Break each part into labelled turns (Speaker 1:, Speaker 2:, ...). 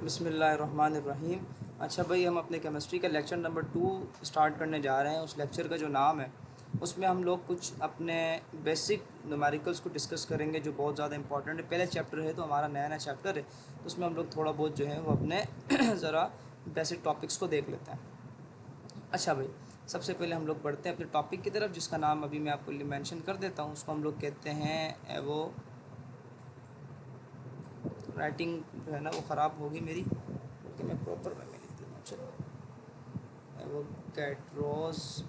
Speaker 1: बिस्मिल्लाहिर्रहमानिर्रहीम। अच्छा भाई, हम अपने केमिस्ट्री का लेक्चर नंबर 2 स्टार्ट करने जा रहे हैं। उस लेक्चर का जो नाम है उसमें हम लोग कुछ अपने बेसिक न्यूमेरिकल्स को डिस्कस करेंगे जो बहुत ज़्यादा इंपॉर्टेंट है। पहले चैप्टर है तो हमारा नया नया चैप्टर है, तो उसमें हम लोग थोड़ा बहुत जो है वो अपने ज़रा बेसिक टॉपिक्स को देख लेते हैं। अच्छा भाई, सबसे पहले हम लोग बढ़ते हैं अपने टॉपिक की तरफ, जिसका नाम अभी मैं आपको मेंशन कर देता हूँ। उसको हम लोग कहते हैं वो राइटिंग जो है ना वो ख़राब होगी मेरी, कि मैं प्रॉपर वे में लिख देता हूँ। चलो, एवोगैड्रोस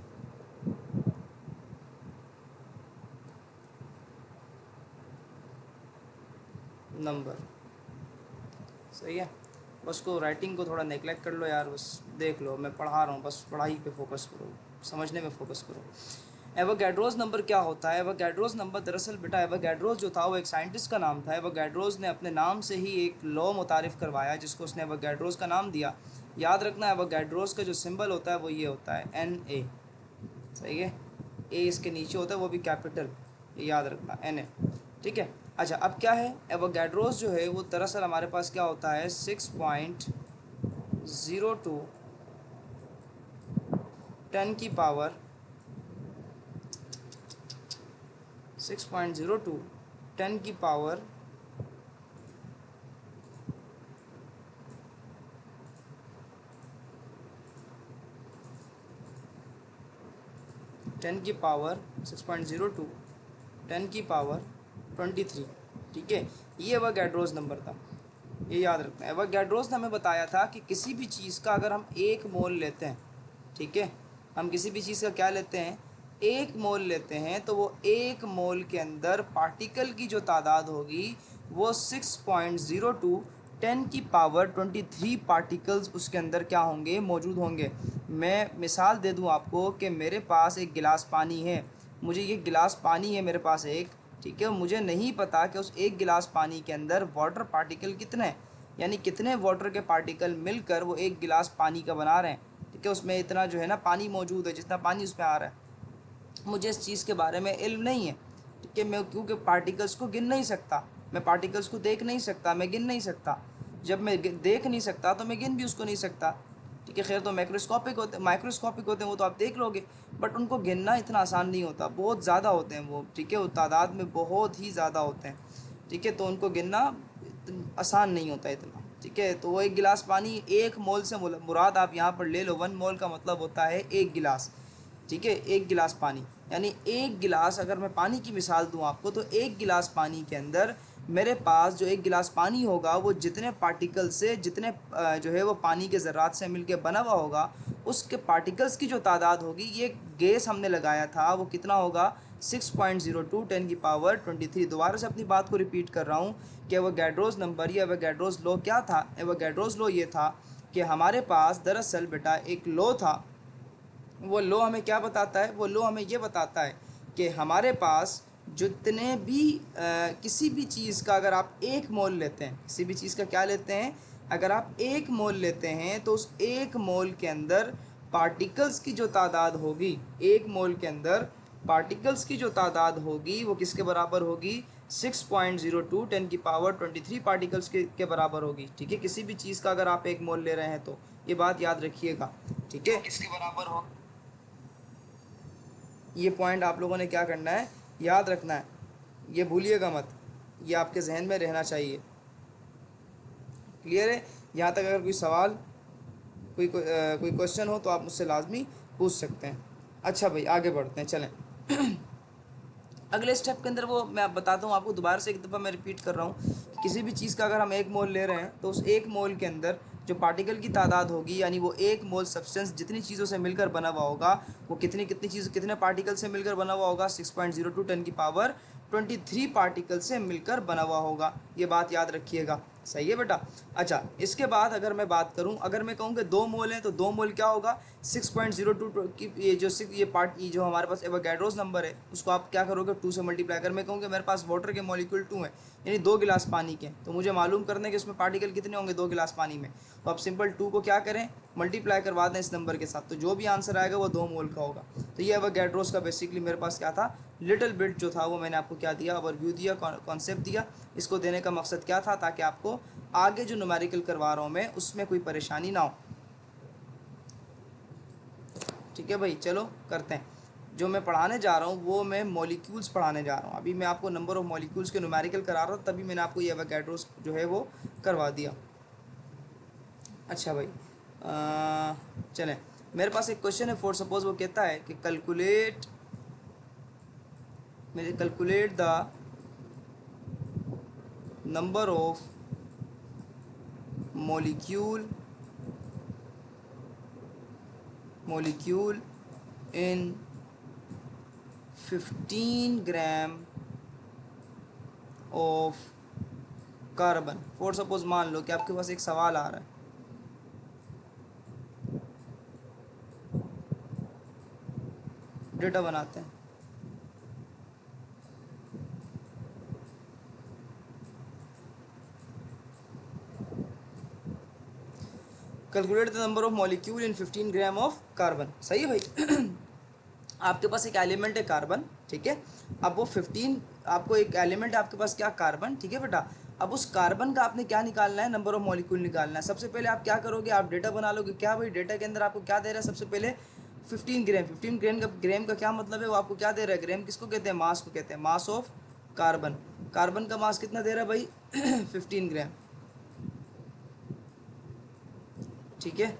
Speaker 1: नंबर, सही है। बस को राइटिंग को थोड़ा नेगलेक्ट कर लो यार, बस देख लो, मैं पढ़ा रहा हूँ, बस पढ़ाई पे फोकस करो, समझने में फोकस करो। एवोगैड्रोस नंबर क्या होता है? एवोगैड्रोस नंबर दरअसल बेटा, एवोगैड्रोस जो था वो एक साइंटिस्ट का नाम था। एवोगैड्रोस ने अपने नाम से ही एक लॉ मुतारिफ़ करवाया जिसको उसने एवोगैड्रोस का नाम दिया। याद रखना, एवोगैड्रोस का जो सिंबल होता है वो ये होता है Na, सही है। ए इसके नीचे होता है, वो भी कैपिटल, ये याद रखना, Na, ठीक है। अच्छा, अब क्या है, एवोगैड्रोस जो है वो दरअसल हमारे पास क्या होता है 6.02 10 की पावर 6.02 10 की पावर 10 की पावर 6.02 10 की पावर 23, ठीक है। ये एवोगैड्रोस नंबर था, ये याद रखना है। एवोगैड्रोस ने हमें बताया था कि किसी भी चीज़ का अगर हम एक मोल लेते हैं, ठीक है, हम किसी भी चीज़ का क्या लेते हैं, एक मोल लेते हैं, तो वो एक मोल के अंदर पार्टिकल की जो तादाद होगी वो 6.02 10 की पावर 23 पार्टिकल्स उसके अंदर क्या होंगे, मौजूद होंगे। मैं मिसाल दे दूं आपको कि मेरे पास एक गिलास पानी है, मुझे ये गिलास पानी है मेरे पास एक, ठीक है। मुझे नहीं पता कि उस एक गिलास पानी के अंदर वाटर पार्टिकल कितने हैं, यानी कितने वाटर के पार्टिकल मिलकर वो एक गिलास पानी का बना रहे हैं, ठीक है। उसमें इतना जो है ना पानी मौजूद है, जितना पानी उसमें आ रहा है। मुझे इस चीज़ के बारे में इल्म नहीं है, ठीक है। मैं क्योंकि पार्टिकल्स को गिन नहीं सकता, मैं पार्टिकल्स को देख नहीं सकता, मैं गिन नहीं सकता। जब मैं देख नहीं सकता तो मैं गिन भी उसको नहीं सकता, ठीक है। खैर, तो माइक्रोस्कोपिक होते हैं वो तो आप देख लोगे, बट उनको गिनना इतना आसान नहीं होता, बहुत ज़्यादा होते हैं वो, ठीक है। वो तादाद में बहुत ही ज़्यादा होते हैं, ठीक है। तो उनको गिनना आसान नहीं होता इतना, ठीक है। तो वो एक गिलास पानी, एक मोल से मुराद आप यहाँ पर ले लो, 1 मोल का मतलब होता है एक गिलास, ठीक है। एक गिलास पानी, यानी एक गिलास, अगर मैं पानी की मिसाल दूं आपको, तो एक गिलास पानी के अंदर मेरे पास जो एक गिलास पानी होगा वो जितने पार्टिकल से, जितने जो है वो पानी के ज़र्रात से मिलकर बना हुआ होगा, उसके पार्टिकल्स की जो तादाद होगी, ये गैस हमने लगाया था, वो कितना होगा 6.02 10 की पावर 23। दोबारा से अपनी बात को रिपीट कर रहा हूँ कि एवोगैड्रोस नंबर या एवोगैड्रोस लॉ क्या था। एवोगैड्रोस लॉ ये था कि हमारे पास दरअसल बेटा एक लॉ था। वो लो हमें क्या बताता है, वो लो हमें ये बताता है कि हमारे पास जितने भी किसी भी चीज़ का अगर आप एक मोल लेते हैं, किसी भी चीज़ का क्या लेते हैं, अगर आप एक मोल लेते हैं, तो उस एक मोल के अंदर पार्टिकल्स की जो तादाद होगी, एक मोल के अंदर पार्टिकल्स की जो तादाद होगी वो किसके बराबर होगी, 6.02 10 की पावर 23 पार्टिकल्स के बराबर होगी, ठीक है। किसी भी चीज़ का अगर आप एक मोल ले रहे हैं तो ये बात याद रखिएगा, ठीक है। किसके बराबर हो, ये पॉइंट आप लोगों ने क्या करना है, याद रखना है, ये भूलिएगा मत, ये आपके जहन में रहना चाहिए। क्लियर है? यहाँ तक अगर कोई सवाल, कोई क्वेश्चन हो तो आप मुझसे लाजमी पूछ सकते हैं। अच्छा भाई, आगे बढ़ते हैं, चलें। अगले स्टेप के अंदर वो मैं आप बताता हूँ आपको, दोबारा से एक दफ़ा मैं रिपीट कर रहा हूँ कि किसी भी चीज़ का अगर हम एक मोल ले रहे हैं, तो उस एक मोल के अंदर जो पार्टिकल की तादाद होगी, यानी वो एक मोल सब्सटेंस जितनी चीज़ों से मिलकर बना हुआ होगा, वो कितनी कितनी चीज़, कितने पार्टिकल से मिलकर बना हुआ होगा, 6.02 10 की पावर 23 पार्टिकल से मिलकर बना हुआ होगा। ये बात याद रखिएगा, सही है बेटा। अच्छा, इसके बाद अगर मैं बात करूं, अगर मैं कहूं कि 2 मोल हैं, तो 2 मोल क्या होगा, 6.02 की ये जो ये जो हमारे पास एवोगैड्रोस नंबर है, उसको आप क्या करोगे, 2 से मल्टीप्लाई। अगर मैं कहूँ कि मेरे पास वाटर के मॉलिक्यूल 2 हैं, यानी 2 गिलास पानी के, तो मुझे मालूम करने के उसमें पार्टिकल कितने होंगे 2 गिलास पानी में, तो आप सिंपल 2 को क्या करें, मल्टीप्लाई करवा दें इस नंबर के साथ, तो जो भी आंसर आएगा वो 2 मोल का होगा। तो ये एवोगैड्रोस का बेसिकली मेरे पास क्या था, लिटिल बिट जो था वो मैंने आपको क्या दिया, ओवरव्यू दिया, कॉन्सेप्ट दिया। इसको देने का मकसद क्या था, ताकि आपको हो, आगे जो न्यूमेरिकल करवा रहा हूँ मैं उसमें कोई परेशानी ना हो। ठीक है भाई, चलो करते हैं। जो मैं पढ़ाने जा रहा हूँ वो मैं मॉलिक्यूल्स पढ़ाने जा रहा हूँ। अभी मैं आपको नंबर ऑफ मॉलिक्यूल्स के न्यूमेरिकल करा रहा हूँ, तभी मैंने आपको ये एवोगैड्रोस जो है वो करवा दिया। अच्छा भाई, चलें, मेरे पास एक क्वेश्चन है। फॉर सपोज वो कहता है कि calculate the number of molecule in 15 gram of carbon. For suppose मान लो कि आपके पास एक सवाल आ रहा है, डेटा बनाते हैं। Calculate the number of molecule in 15 gram of carbon. सही है भाई। आपके पास एक एलिमेंट है कार्बन, ठीक है। अब वो 15, आपको एक एलिमेंट है आपके पास क्या, कार्बन, ठीक है बेटा। अब उस कार्बन का आपने क्या निकालना है, नंबर ऑफ मॉलिक्यूल निकालना है। सबसे पहले आप क्या करोगे, आप डेटा बना लोगे। क्या भाई, डेटा के अंदर आपको क्या दे रहा है, सबसे पहले 15 ग्राम। 15 ग्राम का क्या मतलब है, वो आपको क्या दे रहा है, ग्राम किसको कहते हैं, मास को कहते हैं, मास ऑफ कार्बन। कार्बन का मास कितना दे रहा है भाई, 15 ग्राम, ठीक है।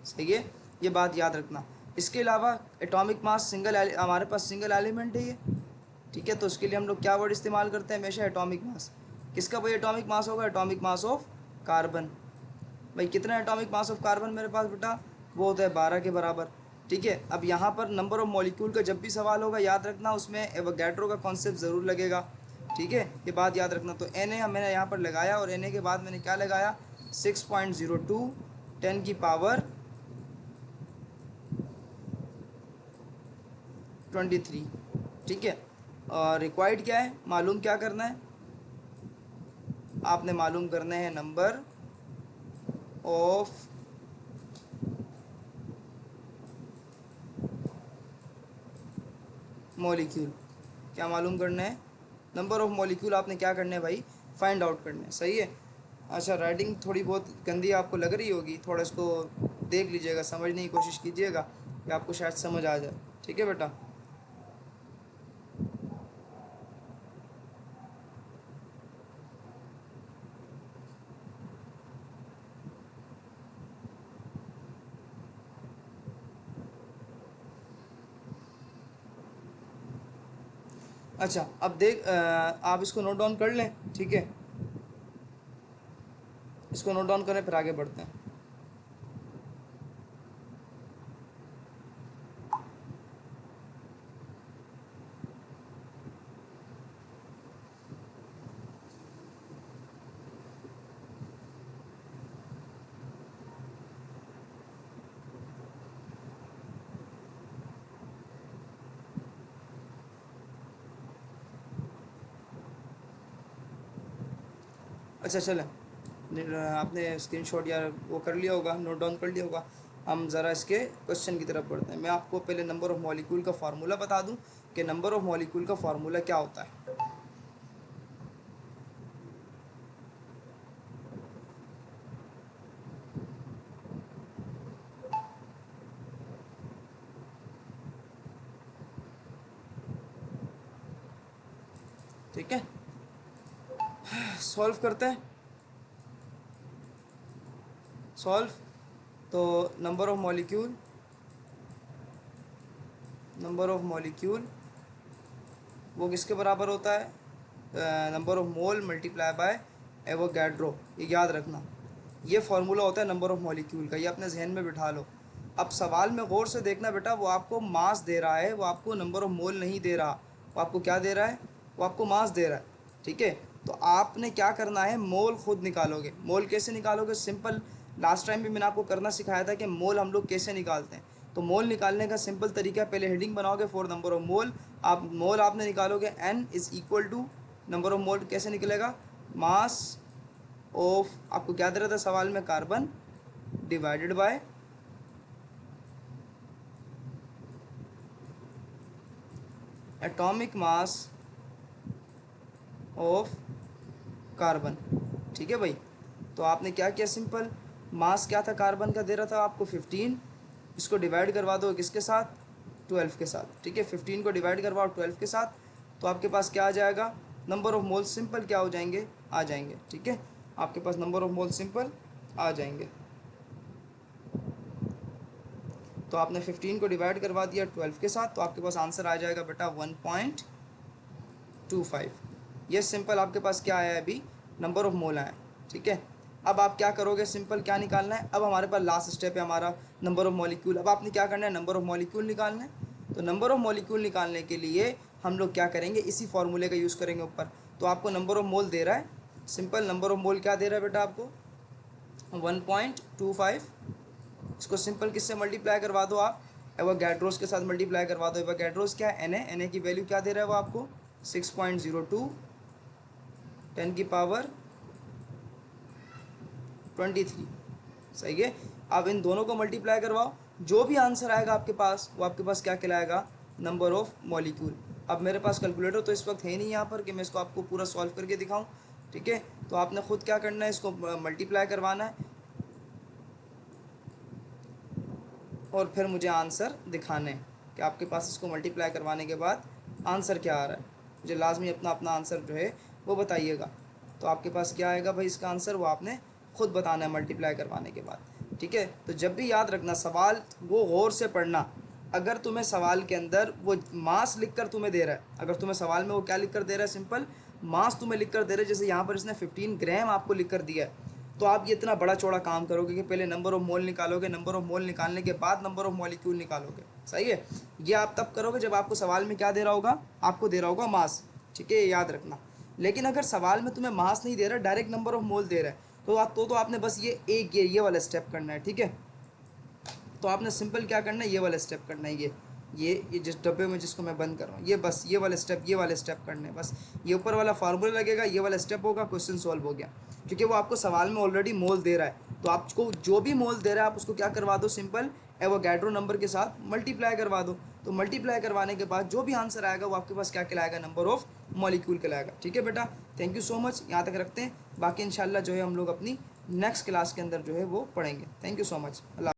Speaker 1: सही है, ये बात याद रखना। इसके अलावा एटॉमिक मास सिंगल, हमारे पास सिंगल एलिमेंट है ये, ठीक है। तो उसके लिए हम लोग क्या वर्ड इस्तेमाल करते हैं हमेशा, एटॉमिक मास। किसका भाई एटॉमिक मास होगा, एटॉमिक मास ऑफ कार्बन। भाई कितना एटॉमिक मास ऑफ कार्बन मेरे पास बेटा, वो होता है 12 के बराबर, ठीक है। अब यहाँ पर नंबर ऑफ मॉलिक्यूल का जब भी सवाल होगा, याद रखना उसमें एवोगैड्रो का कॉन्सेप्ट ज़रूर लगेगा, ठीक है। ये बात याद रखना। तो एन ए मैंने यहाँ पर लगाया, और एन ए के बाद मैंने क्या लगाया, 6.02 10 की पावर 23, ठीक है। और रिक्वायर्ड क्या है, मालूम क्या करना है, आपने मालूम करने हैं नंबर ऑफ मॉलिक्यूल। क्या मालूम करना है, नंबर ऑफ मॉलिक्यूल आपने क्या करना है भाई, फाइंड आउट करना है। सही है। अच्छा, राइटिंग थोड़ी बहुत गंदी आपको लग रही होगी, थोड़ा इसको देख लीजिएगा, समझने की कोशिश कीजिएगा कि आपको शायद समझ आ जाए, ठीक है बेटा। अच्छा, अब देख, आप इसको नोट डाउन कर लें, ठीक है। इसको नोट डाउन करें, फिर आगे बढ़ते हैं। अच्छा चलें, आपने स्क्रीनशॉट या वो कर लिया होगा, नोट डाउन कर लिया होगा। हम ज़रा इसके क्वेश्चन की तरफ बढ़ते हैं। मैं आपको पहले नंबर ऑफ़ मॉलिक्यूल का फार्मूला बता दूं कि नंबर ऑफ़ मॉलिक्यूल का फार्मूला क्या होता है। ठीक है, सॉल्व करते हैं। सॉल्व, तो नंबर ऑफ़ मॉलिक्यूल वो किसके बराबर होता है, number of mole multiply by Avogadro. ये याद रखना, ये फार्मूला होता है नंबर ऑफ़ मॉलिक्यूल का, ये अपने जहन में बिठा लो। अब सवाल में गौर से देखना बेटा, वो आपको मास दे रहा है, वो आपको नंबर ऑफ़ मोल नहीं दे रहा। वो आपको क्या दे रहा है, वो आपको मास दे रहा है, ठीक है। तो आपने क्या करना है, मोल खुद निकालोगे। मोल कैसे निकालोगे, सिंपल, लास्ट टाइम भी मैंने आपको करना सिखाया था कि मोल हम लोग कैसे निकालते हैं। तो मोल निकालने का सिंपल तरीका, पहले हेडिंग बनाओगे फॉर नंबर ऑफ मोल। आप मोल आपने निकालोगे, n is equal to number of mole कैसे निकलेगा, मास ऑफ, आपको क्या दे रहा था सवाल में, carbon, divided by atomic mass of carbon. ठीक है भाई। तो आपने क्या किया, सिंपल मास क्या था कार्बन का, दे रहा था आपको 15, इसको डिवाइड करवा दो किसके साथ, 12 के साथ, ठीक है। 15 को डिवाइड करवाओ 12 के साथ, तो आपके पास क्या आ जाएगा, नंबर ऑफ मोल्स सिंपल क्या हो जाएंगे, आ जाएंगे, ठीक है। आपके पास नंबर ऑफ मोल्स सिंपल आ जाएंगे। तो आपने 15 को डिवाइड करवा दिया 12 के साथ, तो आपके पास आंसर आ जाएगा बेटा 1.25। ये सिंपल आपके पास क्या आया है अभी, नंबर ऑफ मोल आया, ठीक है। अब आप क्या करोगे, सिंपल क्या निकालना है, अब हमारे पास लास्ट स्टेप है हमारा नंबर ऑफ मॉलिक्यूल। अब आपने क्या करना है, नंबर ऑफ मॉलिक्यूल निकालना है। तो नंबर ऑफ मॉलिक्यूल निकालने के लिए हम लोग क्या करेंगे, इसी फॉर्मूले का यूज़ करेंगे ऊपर। तो आपको नंबर ऑफ मोल दे रहा है, सिंपल नंबर ऑफ मोल क्या दे रहा है बेटा आपको, 1.25। इसको सिंपल किससे मल्टीप्लाई करवा दो आप, एवोगैड्रोस के साथ मल्टीप्लाई करवा दो। एवोगैड्रोस क्या है, एन ए की वैल्यू क्या दे रहा है वो आपको, 6.02 10 की पावर 23, सही है। अब इन दोनों को मल्टीप्लाई करवाओ, जो भी आंसर आएगा आपके पास वो आपके पास क्या कहलाएगा, नंबर ऑफ मॉलिक्यूल। अब मेरे पास कैलकुलेटर तो इस वक्त है नहीं यहाँ पर कि मैं इसको आपको पूरा सॉल्व करके दिखाऊं, ठीक है। तो आपने खुद क्या करना है, इसको मल्टीप्लाई करवाना है और फिर मुझे आंसर दिखाने हैं कि आपके पास इसको मल्टीप्लाई करवाने के बाद आंसर क्या आ रहा है। मुझे लाजमी अपना अपना आंसर जो है वो बताइएगा। तो आपके पास क्या आएगा भाई इसका आंसर, वो आपने खुद बताना है मल्टीप्लाई करवाने के बाद, ठीक है। तो जब भी याद रखना, सवाल वो गौर से पढ़ना। अगर तुम्हें सवाल के अंदर वो मास लिख कर तुम्हें दे रहा है, अगर तुम्हें सवाल में वो क्या लिख कर दे रहा है, सिंपल मास तुम्हें लिख कर दे रहा है, जैसे यहाँ पर इसने 15 ग्राम आपको लिख कर दिया है, तो आप ये इतना बड़ा चौड़ा काम करोगे कि पहले नंबर ऑफ मोल निकालोगे, नंबर ऑफ मोल निकालने के बाद नंबर ऑफ मॉलिक्यूल निकालोगे, सही है। ये आप तब करोगे जब आपको सवाल में क्या दे रहा होगा, आपको दे रहा होगा मास, ठीक है, ये याद रखना। लेकिन अगर सवाल में तुम्हें मास नहीं दे रहा, डायरेक्ट नंबर ऑफ मोल दे रहा है, तो आपने बस ये वाला स्टेप करना है, ठीक है। तो आपने सिंपल क्या करना है, ये वाला स्टेप करना है, ये जिस डब्बे में जिसको मैं बंद कर रहा हूँ, ये बस ये वाले स्टेप करने हैं बस। ये ऊपर वाला फार्मूला लगेगा, ये वाला स्टेप होगा, क्वेश्चन सॉल्व हो गया, क्योंकि वो आपको सवाल में ऑलरेडी मोल दे रहा है। तो आपको जो भी मोल दे रहा है आप उसको क्या करवा दो, सिंपल एवोगैड्रो नंबर के साथ मल्टीप्लाई करवा दो। तो मल्टीप्लाई करवाने के बाद जो भी आंसर आएगा वो आपके पास क्या कहलाएगा, नंबर ऑफ मॉलिक्यूल कहलाएगा, ठीक है बेटा। थैंक यू सो मच, यहाँ तक रखते हैं, बाकी इंशाल्लाह जो है हम लोग अपनी नेक्स्ट क्लास के अंदर जो है वो पढ़ेंगे। Thank you so much, Allah.